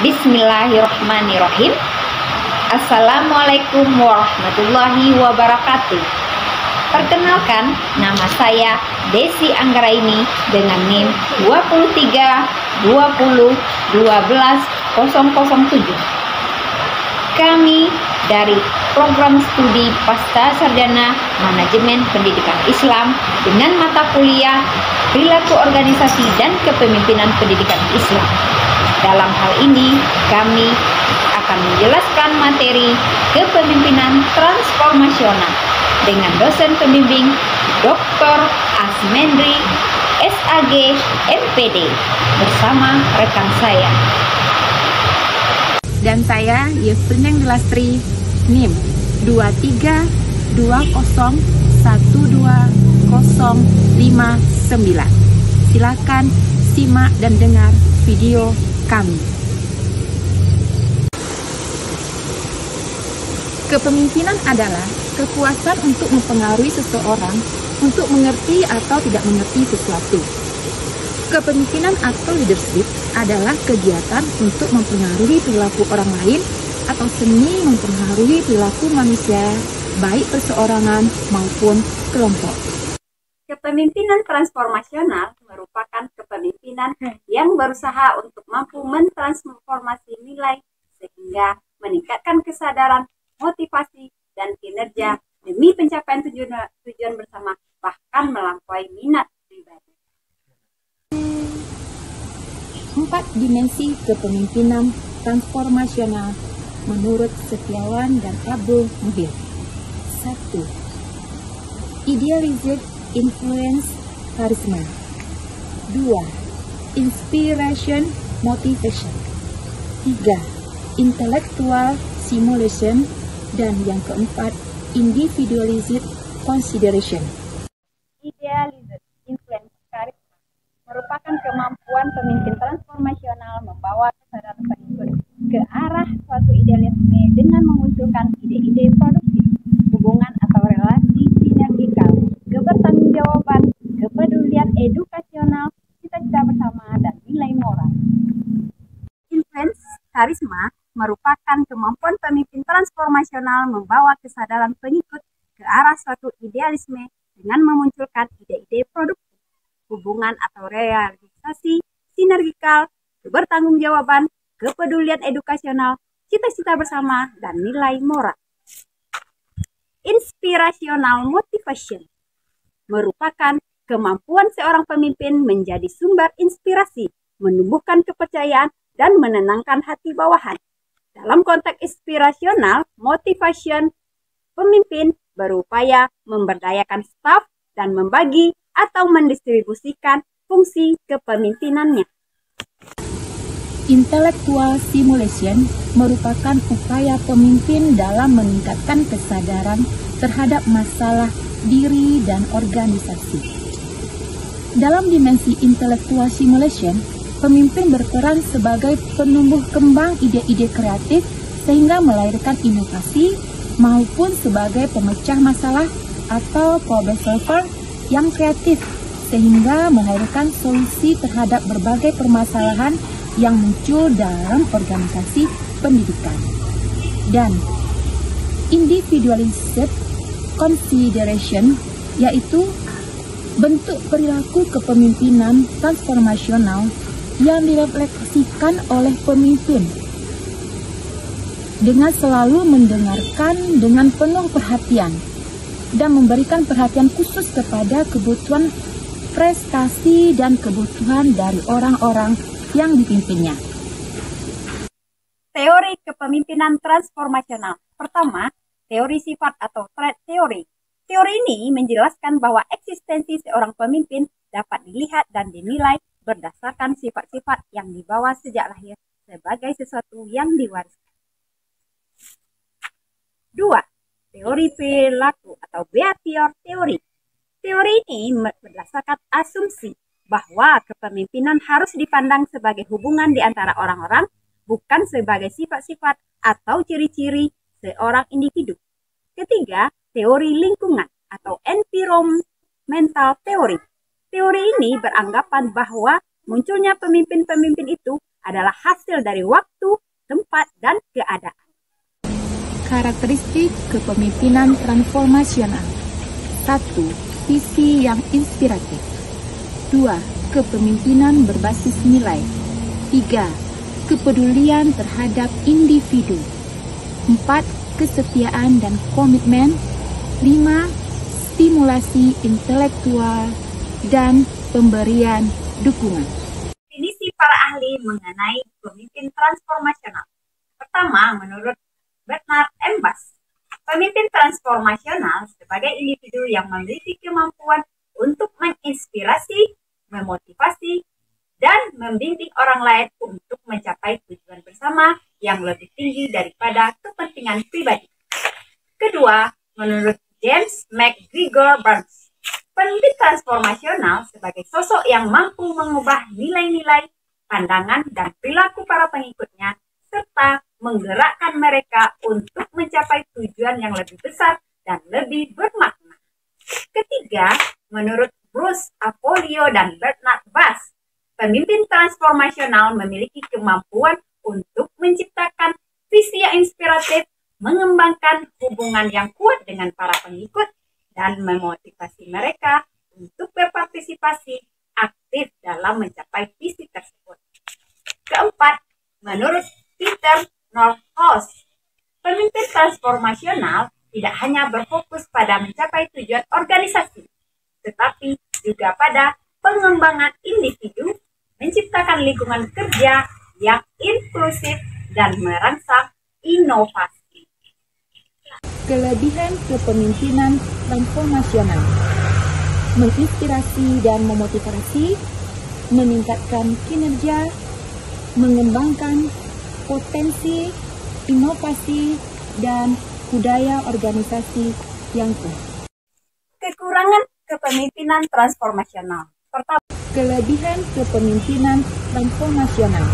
Bismillahirrahmanirrahim. Assalamualaikum warahmatullahi wabarakatuh. Perkenalkan, nama saya Desi Anggraini dengan NIM 2320120007. Kami dari program studi Pasca Sarjana Manajemen Pendidikan Islam dengan mata kuliah Perilaku Organisasi dan Kepemimpinan Pendidikan Islam. Dalam hal ini, kami akan menjelaskan materi kepemimpinan transformasional dengan dosen pembimbing Dr. Asmendri, SAG, MPD, bersama rekan saya. Dan saya Yusrineng Lastri, NIM 2320120059. Silakan simak dan dengar video kami. Kepemimpinan adalah kekuasaan untuk mempengaruhi seseorang untuk mengerti atau tidak mengerti sesuatu. Kepemimpinan atau leadership adalah kegiatan untuk mempengaruhi perilaku orang lain atau seni mempengaruhi perilaku manusia, baik perseorangan maupun kelompok. Kepemimpinan transformasional merupakan kepemimpinan yang berusaha untuk mampu mentransformasi nilai sehingga meningkatkan kesadaran, motivasi, dan kinerja demi pencapaian tujuan bersama, bahkan melampaui minat pribadi. 4 dimensi kepemimpinan transformasional menurut Setiawan dan Abu Muhir. 1. Idealized influence charisma. 2. Inspiration motivation. 3. Intellectual simulation. Dan yang keempat, individualized consideration. Idealized influence charisma merupakan kemampuan pemimpin transformasional membawa kesadaran pengikut ke arah suatu idealisme dengan memunculkan ide-ide produktif, hubungan atau relasi sinergikal, kebertanggungjawaban, kepedulian edukasional, cita-cita bersama, dan nilai moral. Influence charisma merupakan kemampuan pemimpin transformasional membawa kesadaran pengikut ke arah suatu idealisme dengan memunculkan ide-ide produktif, hubungan atau realisasi sinergikal, kebertanggungjawaban, kepedulian edukasional, cita-cita bersama, dan nilai moral. Inspirational motivation merupakan kemampuan seorang pemimpin menjadi sumber inspirasi, menumbuhkan kepercayaan, dan menenangkan hati bawahan. Dalam konteks inspirational motivation, pemimpin berupaya memberdayakan staf dan membagi atau mendistribusikan fungsi kepemimpinannya. Intellectual simulation merupakan upaya pemimpin dalam meningkatkan kesadaran terhadap masalah diri dan organisasi. Dalam dimensi intellectual simulation, pemimpin berperan sebagai penumbuh kembang ide-ide kreatif sehingga melahirkan inovasi maupun sebagai pemecah masalah atau problem solver yang kreatif sehingga melahirkan solusi terhadap berbagai permasalahan yang muncul dalam organisasi pendidikan. Dan individualized consideration yaitu bentuk perilaku kepemimpinan transformasional yang direfleksikan oleh pemimpin dengan selalu mendengarkan dengan penuh perhatian dan memberikan perhatian khusus kepada kebutuhan prestasi dan kebutuhan dari orang-orang yang dipimpinnya. Teori kepemimpinan transformasional. Pertama, teori sifat atau trait theory. Teori ini menjelaskan bahwa eksistensi seorang pemimpin dapat dilihat dan dinilai berdasarkan sifat-sifat yang dibawa sejak lahir sebagai sesuatu yang diwariskan. 2. Teori perilaku atau behavior theory. Teori ini berdasarkan asumsi bahwa kepemimpinan harus dipandang sebagai hubungan di antara orang-orang, bukan sebagai sifat-sifat atau ciri-ciri seorang individu. Ketiga, teori lingkungan atau environmental theory. Teori ini beranggapan bahwa munculnya pemimpin-pemimpin itu adalah hasil dari waktu, tempat, dan keadaan. Karakteristik kepemimpinan transformasional. 1. Visi yang inspiratif. 2. Kepemimpinan berbasis nilai. 3. Kepedulian terhadap individu. 4. Kesetiaan dan komitmen. 5. Stimulasi intelektual dan pemberian dukungan. Definisi para ahli mengenai pemimpin transformasional. Pertama, menurut Bernard M. Bass, pemimpin transformasional sebagai individu yang memiliki kemampuan untuk menginspirasi, memotivasi, dan membimbing orang lain untuk mencapai tujuan bersama yang lebih tinggi daripada kepentingan pribadi. Kedua, menurut James McGregor Burns, pemimpin transformasional sebagai sosok yang mampu mengubah nilai-nilai, pandangan, dan perilaku para pengikutnya, serta menggerakkan mereka untuk mencapai tujuan yang lebih besar dan lebih bermakna. Ketiga, menurut Bruce Apollio dan Bernard Bass, pemimpin transformasional memiliki kemampuan untuk menciptakan visi yang inspiratif, mengembangkan hubungan yang kuat dengan para pengikut, dan memotivasi mereka untuk berpartisipasi aktif dalam mencapai visi tersebut. Keempat, menurut Peter Northaus, pemimpin transformasional tidak hanya berfokus pada mencapai tujuan organisasi, tetapi juga pada pengembangan individu, menciptakan lingkungan kerja yang inklusif, dan merangsang inovasi. Kelebihan kepemimpinan transformasional: menginspirasi dan memotivasi, meningkatkan kinerja, mengembangkan potensi, inovasi, dan budaya organisasi yang kuat. Kekurangan kepemimpinan transformasional. Pertama, kelebihan kepemimpinan transformasional: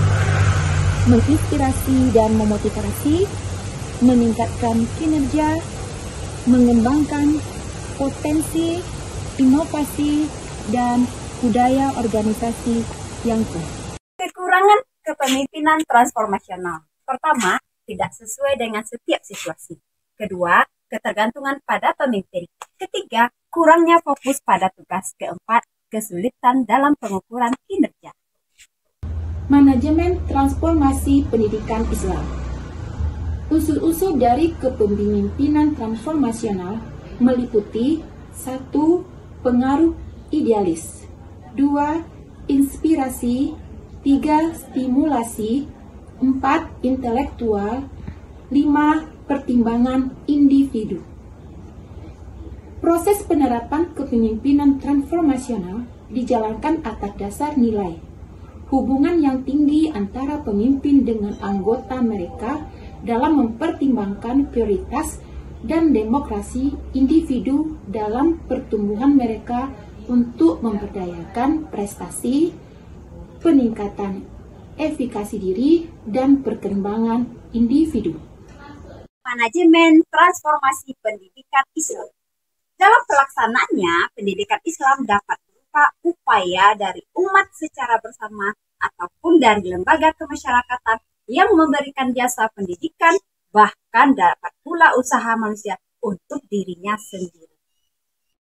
menginspirasi dan memotivasi, meningkatkan kinerja, mengembangkan potensi, inovasi, dan budaya organisasi yang kuat. Kekurangan kepemimpinan transformasional. Pertama, tidak sesuai dengan setiap situasi. Kedua, ketergantungan pada pemimpin. Ketiga, kurangnya fokus pada tugas. Keempat, kesulitan dalam pengukuran kinerja. Manajemen transformasi pendidikan Islam. Unsur-unsur dari kepemimpinan transformasional meliputi 1. Pengaruh idealis, 2. Inspirasi, 3. Stimulasi, 4. Intelektual, 5. Pertimbangan individu. Proses penerapan kepemimpinan transformasional dijalankan atas dasar nilai, hubungan yang tinggi antara pemimpin dengan anggota mereka dalam mempertimbangkan prioritas dan demokrasi individu dalam pertumbuhan mereka untuk memberdayakan prestasi, peningkatan efikasi diri, dan perkembangan individu. Manajemen transformasi pendidikan Islam. Dalam pelaksanaannya, pendidikan Islam dapat berupa upaya dari umat secara bersama ataupun dari lembaga kemasyarakatan yang memberikan jasa pendidikan, bahkan dapat pula usaha manusia untuk dirinya sendiri.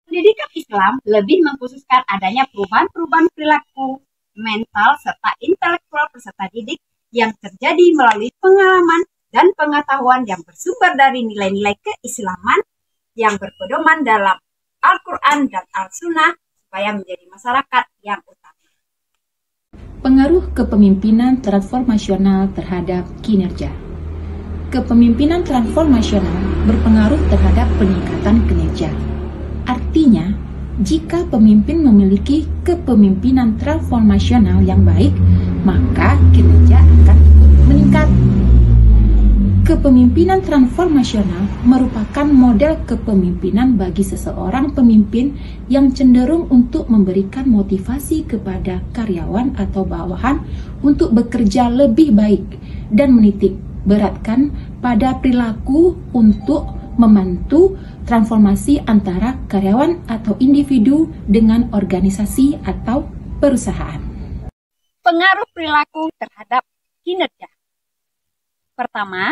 Pendidikan Islam lebih mengkhususkan adanya perubahan-perubahan perilaku, mental, serta intelektual peserta didik yang terjadi melalui pengalaman dan pengetahuan yang bersumber dari nilai-nilai keislaman yang berpedoman dalam Al-Quran dan Al-Sunnah supaya menjadi masyarakat yang utama. Pengaruh kepemimpinan transformasional terhadap kinerja. Kepemimpinan transformasional berpengaruh terhadap peningkatan kinerja. Artinya, jika pemimpin memiliki kepemimpinan transformasional yang baik, maka kinerja akan ikut meningkat. Kepemimpinan transformasional merupakan model kepemimpinan bagi seseorang pemimpin yang cenderung untuk memberikan motivasi kepada karyawan atau bawahan untuk bekerja lebih baik dan menitik beratkan pada perilaku untuk membantu transformasi antara karyawan atau individu dengan organisasi atau perusahaan. Pengaruh perilaku terhadap kinerja. Pertama,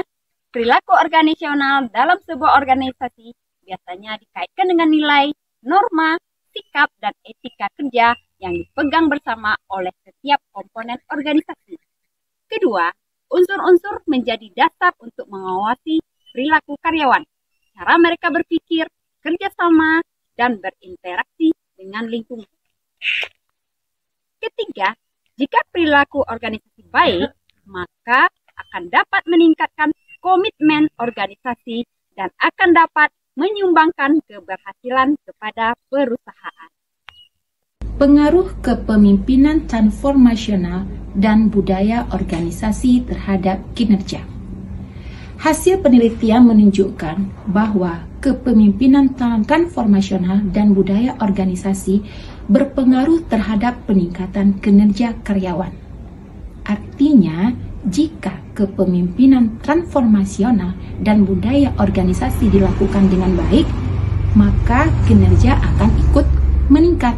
perilaku organisasional dalam sebuah organisasi biasanya dikaitkan dengan nilai, norma, sikap, dan etika kerja yang dipegang bersama oleh setiap komponen organisasi. Kedua, unsur-unsur menjadi dasar untuk mengawasi perilaku karyawan, cara mereka berpikir, kerjasama, dan berinteraksi dengan lingkungan. Ketiga, jika perilaku organisasi baik, maka akan dapat meningkatkan komitmen organisasi dan akan dapat menyumbangkan keberhasilan kepada perusahaan. Pengaruh kepemimpinan transformasional dan budaya organisasi terhadap kinerja. Hasil penelitian menunjukkan bahwa kepemimpinan transformasional dan budaya organisasi berpengaruh terhadap peningkatan kinerja karyawan. Artinya, jika kepemimpinan transformasional dan budaya organisasi dilakukan dengan baik, maka kinerja akan ikut meningkat.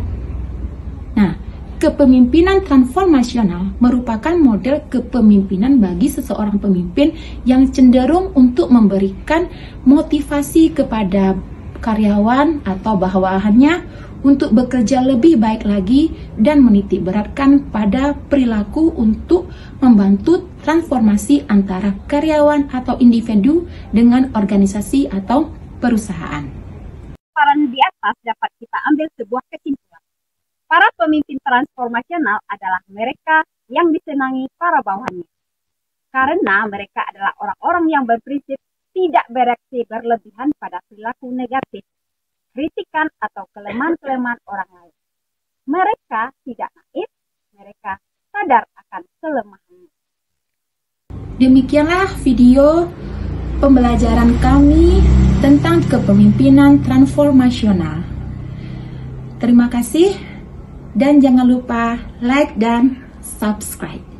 Nah, kepemimpinan transformasional merupakan model kepemimpinan bagi seseorang pemimpin yang cenderung untuk memberikan motivasi kepada karyawan atau bawahannya untuk bekerja lebih baik lagi dan menitik beratkan pada perilaku untuk membantu transformasi antara karyawan atau individu dengan organisasi atau perusahaan. Paparan di atas dapat kita ambil sebuah kesimpulan. Para pemimpin transformasional adalah mereka yang disenangi para bawahannya. Karena mereka adalah orang-orang yang berprinsip tidak bereaksi berlebihan pada perilaku negatif, kritikan atau kelemahan-kelemahan orang lain. Mereka tidak naif, mereka sadar akan kelemahannya. Demikianlah video pembelajaran kami tentang kepemimpinan transformasional. Terima kasih dan jangan lupa like dan subscribe.